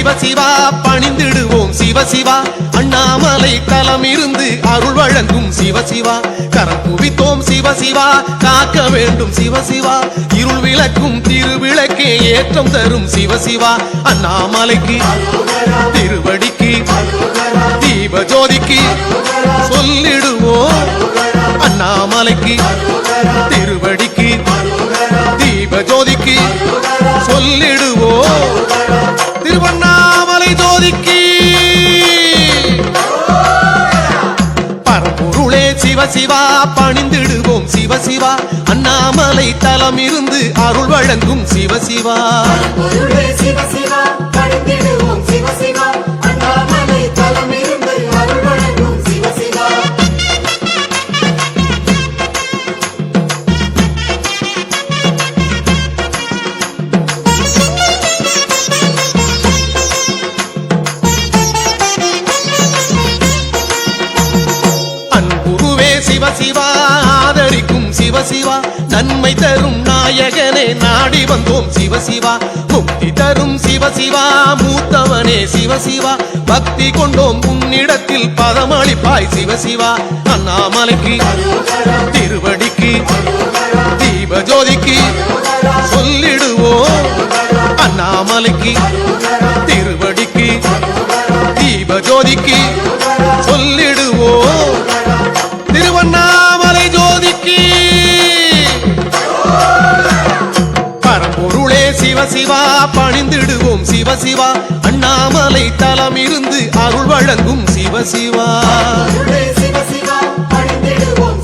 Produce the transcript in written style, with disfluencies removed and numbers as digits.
சிவசிவா பணிந்திடுவோம் சிவசிவா அண்ணாமலை தலம் இருந்து அருள் வழங்கும் சிவசிவா கரம் குவித்தோம் சிவசிவா காக்க வேண்டும் சிவசிவா இருள் விளக்கும் திருவிளக்கே ஏற்றம் தரும் சிவசிவா அண்ணாமலைக்கு திருவடிக்கு தீப ஜோதிக்கு சொல்லிடுவோம் அண்ணாமலைக்கு திருவடிக்கு தீப ஜோதிக்கு சொல்லிடுவோம் திருவண்ணாமலை ஜோதிக்கு பரம்பொருளே சிவசிவா பணிந்திடுவோம் சிவசிவா அண்ணாமலை தலம் இருந்து அருள் வழங்கும் சிவசிவா சிவசிவா பணிந்திடுவோம் சிவசிவா அண்ணாமலை தலம் இருந்து அருள் வழங்கும் சிவசிவா அன்புருவே சிவசிவா ஆதரிக்கும் சிவசிவா நன்மை தரும் நாயகனே நாடி வந்தோம் சிவசிவா முக்தி தரும் சிவசிவா மூத்தவனே சிவசிவா பக்தி கொண்டோம் உன்னிடத்தில் பதமளிப்பாய் சிவசிவா அண்ணாமலைக்கு திருவடிக்கு தீப ஜோதிக்கு சொல்லிடுவோம் அண்ணாமலைக்கு திருவடிக்கு தீப ஜோதிக்கு சொல்லிடுவோம் திருவண்ணாமலை ஜோதிக்கு பரம்பொருளே சிவசிவா பணிந்திடுவோம் சிவசிவா அண்ணாமலை தலம் இருந்து அருள் வழங்கும் சிவசிவா சிவசிவா பணிந்திடுவோம்